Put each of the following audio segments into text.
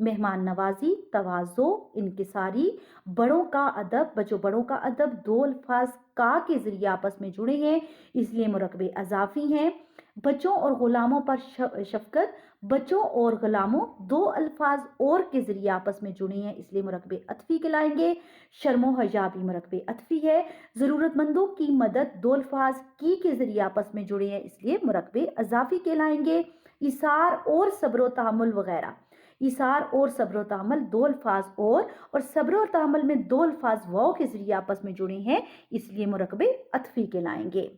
مہمان نوازی، تواضع، انکساری، بڑوں کا ادب، بچوں بڑوں کا ادب دو الفاظ کا کے ذریعے آپس میں جڑے ہیں، اس لیے مرکبے اضافی ہیں۔ بچوں اور غلاموں پر شفقت، بچوں اور غلاموں دو الفاظ اور کے ذریعے آپس میں جڑے ہیں، اس لیے مرکبے عطفی کہلائیں گے۔ شرم و حیا بھی مرکبے عطفی ہے۔ ضرورت مندوں کی مدد دو الفاظ کی کے ذریعے آپس میں جڑے ہیں، اس لیے مرکبے اضافی کہلائیں گے۔ ایثار اور صبر و تحمل وغیرہ، ایثار اور صبر و تحمل دو الفاظ اور صبر و تحمل میں دو الفاظ واو کے ذریعے آپس میں جڑے ہیں، اس لیے مرکبے عطفی کہلائیں گے۔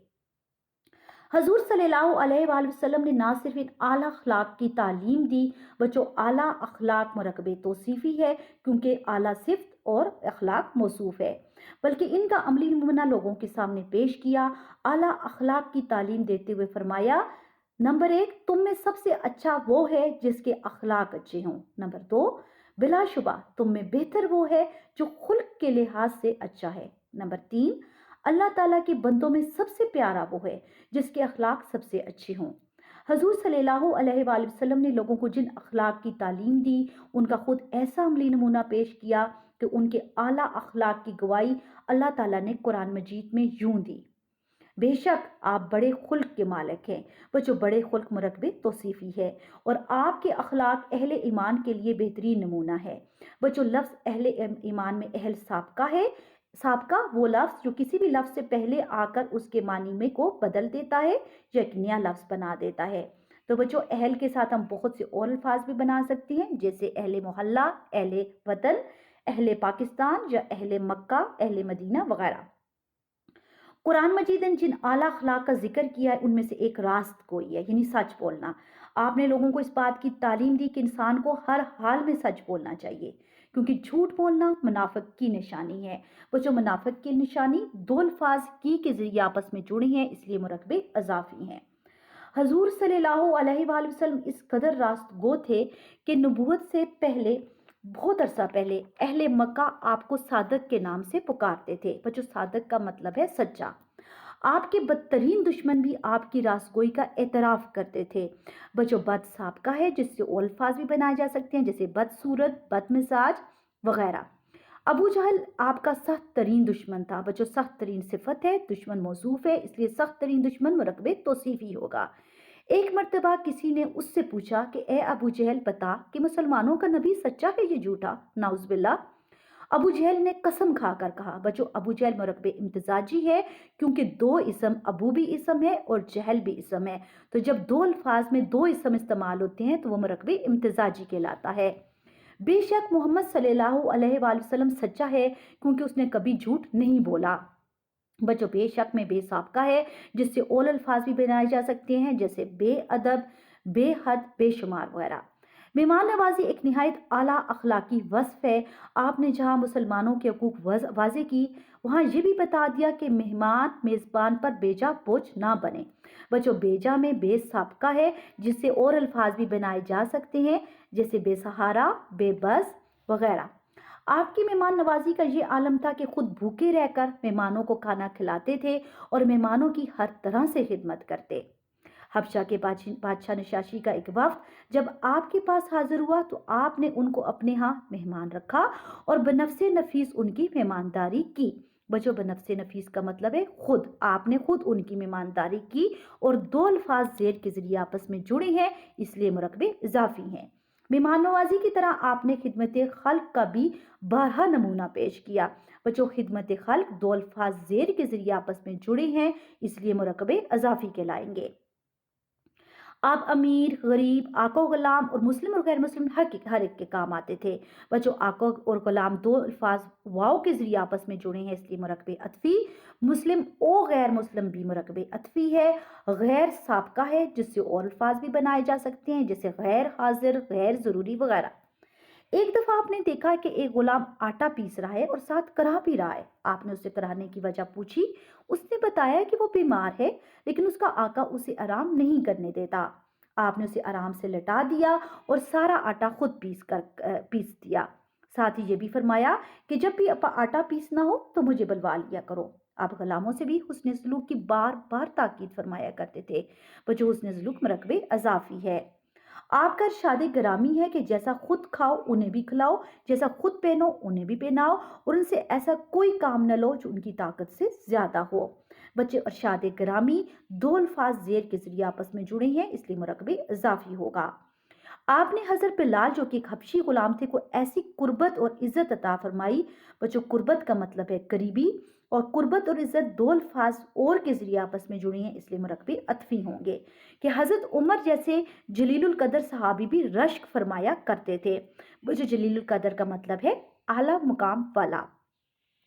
حضور صلی اللہ علیہ وآلہ وسلم نے نہ صرف ان اعلیٰ اخلاق کی تعلیم دی، بچوں اعلیٰ اخلاق مرکبے توصیفی ہے کیونکہ اعلیٰ صفت اور اخلاق موصوف ہے، بلکہ ان کا عملی نمونہ لوگوں کے سامنے پیش کیا۔ اعلیٰ اخلاق کی تعلیم دیتے ہوئے فرمایا، نمبر 1، تم میں سب سے اچھا وہ ہے جس کے اخلاق اچھے ہوں۔ نمبر 2، بلا شبہ تم میں بہتر وہ ہے جو خلق کے لحاظ سے اچھا ہے۔ نمبر 3، اللہ تعالیٰ کے بندوں میں سب سے پیارا وہ ہے جس کے اخلاق سب سے اچھے ہوں۔ حضور صلی اللہ علیہ وآلہ وسلم نے لوگوں کو جن اخلاق کی تعلیم دی، ان کا خود ایسا عملی نمونہ پیش کیا کہ ان کے اعلیٰ اخلاق کی گواہی اللہ تعالیٰ نے قرآن مجید میں یوں دی، بے شک آپ بڑے خلق کے مالک ہیں۔ بچوں بڑے خلق مرکبے توصیفی ہے اور آپ کے اخلاق اہل ایمان کے لیے بہترین نمونہ ہے۔ بچوں لفظ اہل ایمان میں اہل سابقہ ہے۔ سابقہ وہ لفظ جو کسی بھی لفظ سے پہلے آ کر اس کے معنی میں کو بدل دیتا ہے یا ایک نیا لفظ بنا دیتا ہے۔ تو بچوں اہل کے ساتھ ہم بہت سے اور الفاظ بھی بنا سکتے ہیں، جیسے اہل محلہ، اہل وطن، اہل پاکستان یا اہل مکہ، اہل مدینہ وغیرہ۔ قرآن مجید نے جن اعلیٰ اخلاق کا ذکر کیا ہے ان میں سے ایک راست گوئی ہے، یعنی سچ بولنا۔ آپ نے لوگوں کو اس بات کی تعلیم دی کہ انسان کو ہر حال میں سچ بولنا چاہیے، کیونکہ جھوٹ بولنا منافق کی نشانی ہے۔ بچوں منافق کی نشانی دو الفاظ کی کے ذریعے آپس میں جڑے ہیں، اس لیے مرکبے اضافی ہیں۔ حضور صلی اللہ علیہ وآلہ وسلم اس قدر راست گو تھے کہ نبوت سے پہلے بہت عرصہ پہلے اہل مکہ آپ کو صادق کے نام سے پکارتے تھے۔ بچوں صادق کا مطلب ہے سچا۔ آپ کے بدترین دشمن بھی آپ کی راست گوئی کا اعتراف کرتے تھے۔ بچوں بد سابقہ ہے جس سے اور الفاظ بھی بنائے جا سکتے ہیں، جیسے بدصورت، بد مزاج وغیرہ۔ ابو جہل آپ کا سخت ترین دشمن تھا۔ بچوں سخت ترین صفت ہے، دشمن موصوف ہے، اس لیے سخت ترین دشمن مرکبے توصیفی ہوگا۔ ایک مرتبہ کسی نے اس سے پوچھا کہ اے ابو جہل بتا کہ مسلمانوں کا نبی سچا ہے یا جھوٹا؟ نعوذ باللہ۔ ابو جہل نے قسم کھا کر کہا۔ بچوں ابو جہل مرکبے امتزاجی ہے کیونکہ دو اسم، ابو بھی اسم ہے اور جہل بھی اسم ہے، تو جب دو الفاظ میں دو اسم استعمال ہوتے ہیں تو وہ مرکبے امتزاجی کہلاتا ہے۔ بے شک محمد صلی اللہ علیہ وآلہ وسلم سچا ہے کیونکہ اس نے کبھی جھوٹ نہیں بولا۔ بچوں بے شک میں بے سابقہ ہے جس سے اور الفاظ بھی بنائے جا سکتے ہیں، جیسے بے ادب، بے حد، بے شمار وغیرہ۔ مہمان نوازی ایک نہایت اعلیٰ اخلاقی وصف ہے۔ آپ نے جہاں مسلمانوں کے حقوق واضح کی، وہاں یہ بھی بتا دیا کہ مہمان میزبان پر بیجا بوجھ نہ بنے۔ بچوں بیجا میں بے سابقہ ہے جس سے اور الفاظ بھی بنائے جا سکتے ہیں، جیسے بے سہارا، بے بس وغیرہ۔ آپ کی مہمان نوازی کا یہ عالم تھا کہ خود بھوکے رہ کر مہمانوں کو کھانا کھلاتے تھے اور مہمانوں کی ہر طرح سے خدمت کرتے۔ حبشہ کے بادشاہ نشاشی کا ایک وفد جب آپ کے پاس حاضر ہوا تو آپ نے ان کو اپنے ہاں مہمان رکھا اور بنفس نفیس ان کی مہمانداری کی۔ بچوں بنفس نفیس کا مطلب ہے خود، آپ نے خود ان کی مہمانداری کی اور دو الفاظ زیر کے ذریعے آپس میں جڑے ہیں، اس لیے مرکبے اضافی ہیں۔ مہمان نوازی کی طرح آپ نے خدمت خلق کا بھی بارہا نمونہ پیش کیا۔ بچوں خدمت خلق دو الفاظ زیر کے ذریعے آپس میں جڑے ہیں، اس لیے مرکبے اضافی کہلائیں گے۔ آپ امیر، غریب، آقا و غلام اور مسلم اور غیر مسلم ہر ایک کے کام آتے تھے۔ بچوں آقا اور غلام دو الفاظ واو کے ذریعے آپس میں جڑے ہیں، اس لیے مرکبے عطفی۔ مسلم او غیر مسلم بھی مرکبے عطفی ہے۔ غیر سابقہ ہے جس سے اور الفاظ بھی بنائے جا سکتے ہیں، جیسے غیر حاضر، غیر ضروری وغیرہ۔ ایک دفعہ آپ نے دیکھا کہ ایک غلام آٹا پیس رہا ہے اور ساتھ کرا بھی رہا ہے۔ آپ نے اسے کرانے کی وجہ پوچھی، اس نے بتایا کہ وہ بیمار ہے لیکن اس کا آقا اسے آرام نہیں کرنے دیتا۔ آپ نے اسے آرام سے لٹا دیا اور سارا آٹا خود پیس دیا۔ ساتھ ہی یہ بھی فرمایا کہ جب بھی آٹا پیسنا ہو تو مجھے بلوا لیا کرو۔ آپ غلاموں سے بھی حسن سلوک کی بار بار تاکید فرمایا کرتے تھے۔ بچوں حسن سلوک مرکبے اضافی ہے۔ آپ کا ارشاد گرامی ہے کہ جیسا خود کھاؤ انہیں بھی کھلاؤ، جیسا خود پہنو انہیں بھی پہناؤ، اور ان سے ایسا کوئی کام نہ لو جو ان کی طاقت سے زیادہ ہو۔ بچے، ارشاد گرامی دو الفاظ زیر کے ذریعے آپس میں جڑے ہیں، اس لیے مرکب اضافی ہوگا۔ آپ نے حضرت بلال جو کہ ایک حبشی غلام تھے کو ایسی قربت اور عزت عطا فرمائی۔ بچوں، قربت کا مطلب ہے قریبی، اور قربت اور عزت دو الفاظ اور کے ذریعے آپس میں جڑی ہیں، اس لیے مرکب عطفی ہوں گے کہ حضرت عمر جیسے جلیل القدر صحابی بھی رشک فرمایا کرتے تھے۔ بچوں، جلیل القدر کا مطلب ہے اعلیٰ مقام والا،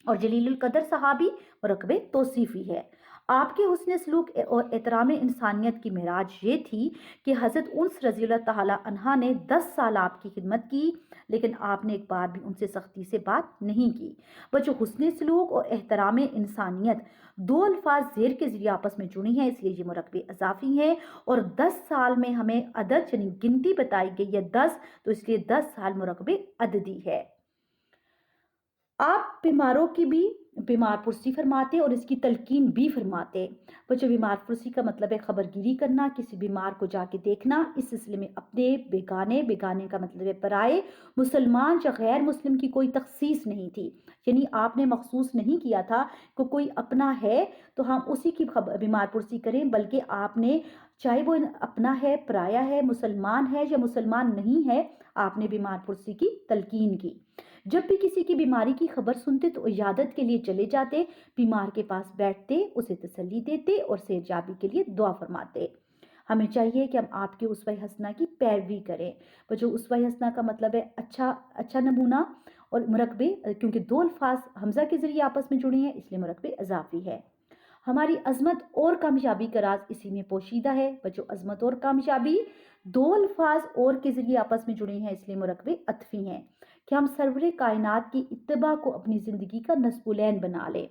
اور جلیل القدر صحابی مرکب توصیفی ہے۔ آپ کے حسن سلوک اور احترام انسانیت کی معراج یہ تھی کہ حضرت انس رضی اللہ تعالی عنہا نے 10 سال آپ کی خدمت کی، لیکن آپ نے ایک بار بھی ان سے سختی سے بات نہیں کی۔ بچوں، حسن سلوک اور احترام انسانیت دو الفاظ زیر کے ذریعے آپس میں جڑی ہیں، اس لیے یہ مرکب اضافی ہیں، اور 10 سال میں ہمیں عدد یعنی گنتی بتائی گئی ہے 10، تو اس لیے 10 سال مرکب عددی ہے۔ آپ بیماروں کی بھی بیمار پرسی فرماتے اور اس کی تلقین بھی فرماتے۔ بچوں، بیمار پرسی کا مطلب ہے خبر گیری کرنا، کسی بیمار کو جا کے دیکھنا۔ اس سلسلے میں اپنے، بیگانے، بیگانے کا مطلب ہے پرائے، مسلمان یا غیر مسلم کی کوئی تخصیص نہیں تھی، یعنی آپ نے مخصوص نہیں کیا تھا کہ کوئی اپنا ہے تو ہم اسی کی بیمار پرسی کریں، بلکہ آپ نے چاہے وہ اپنا ہے، پرایا ہے، مسلمان ہے یا مسلمان نہیں ہے، آپ نے بیمار پرسی کی تلقین کی۔ جب بھی کسی کی بیماری کی خبر سنتے تو عیادت کے لیے چلے جاتے، بیمار کے پاس بیٹھتے، اسے تسلی دیتے اور صحت یابی کے لیے دعا فرماتے۔ ہمیں چاہیے کہ ہم آپ کے اسوہ حسنہ کی پیروی کریں۔ جو اسوہ حسنہ کا مطلب ہے اچھا نمونہ، اور مرکب کیونکہ دو الفاظ حمزہ کے ذریعے آپس میں جڑے ہیں، اس لیے مرکب اضافی ہے۔ ہماری عظمت اور کامیابی کا راز اسی میں پوشیدہ ہے۔ بچوں، عظمت اور کامیابی دو الفاظ اور کے ذریعے آپس میں جڑے ہیں، اس لیے مرکب عطفی ہیں کہ ہم سرور کائنات کی اتباع کو اپنی زندگی کا نصب العین بنا لیں۔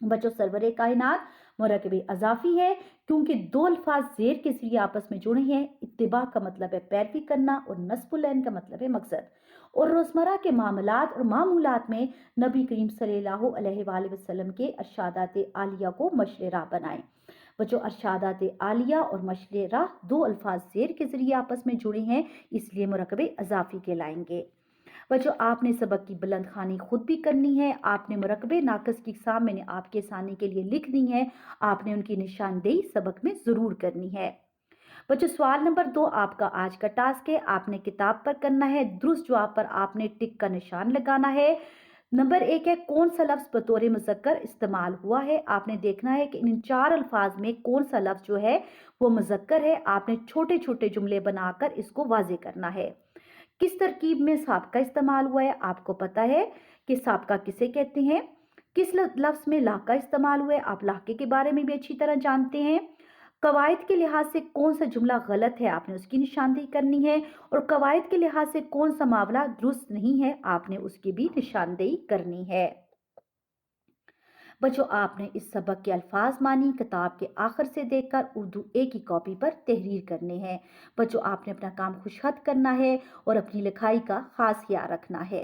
بچوں، سرور کائنات مرکب اضافی ہے کیونکہ دو الفاظ زیر کے ذریعے آپس میں جڑے ہیں۔ اتباع کا مطلب ہے پیروی کرنا، اور نصب العین کا مطلب ہے مقصد۔ اور روزمرہ کے معاملات اور معمولات میں نبی کریم صلی اللہ علیہ وآلہ وسلم کے ارشادات عالیہ کو مشعل راہ بنائیں۔ بچوں، ارشادات عالیہ اور مشعل راہ دو الفاظ زیر کے ذریعے آپس میں جڑے ہیں، اس لیے مرکب اضافی کہلائیں گے۔ بچوں، آپ نے سبق کی بلند خوانی خود بھی کرنی ہے۔ آپ نے مرکب ناقص کی اقسام میں نے آپ کے آسانی کے لیے لکھ دی ہے، آپ نے ان کی نشاندہی سبق میں ضرور کرنی ہے۔ بچوں، سوال نمبر 2 آپ کا آج کا ٹاسک ہے۔ آپ نے کتاب پر کرنا ہے، درست جواب پر آپ نے ٹک کا نشان لگانا ہے۔ نمبر 1 ہے کون سا لفظ بطور مذکر استعمال ہوا ہے۔ آپ نے دیکھنا ہے کہ ان 4 الفاظ میں کون سا لفظ جو ہے وہ مذکر ہے۔ آپ نے چھوٹے چھوٹے جملے بنا کر اس کو واضح کرنا ہے۔ کس ترکیب میں سابقہ استعمال ہوا ہے، آپ کو پتا ہے کہ سابقہ کسے کہتے ہیں۔ کس لفظ میں لاقہ استعمال ہوا ہے، آپ لاقے کے بارے میں بھی اچھی طرح جانتے ہیں۔ قواعد کے لحاظ سے کون سا جملہ غلط ہے، آپ نے اس کی نشاندہی کرنی ہے، اور قواعد کے لحاظ سے کون سا معاملہ درست نہیں ہے، آپ نے اس کی بھی نشاندہی کرنی ہے۔ بچوں، آپ نے اس سبق کے الفاظ معنی کتاب کے آخر سے دیکھ کر اردو A کی کاپی پر تحریر کرنے ہیں۔ بچوں، آپ نے اپنا کام خوش خط کرنا ہے اور اپنی لکھائی کا خاص خیال رکھنا ہے۔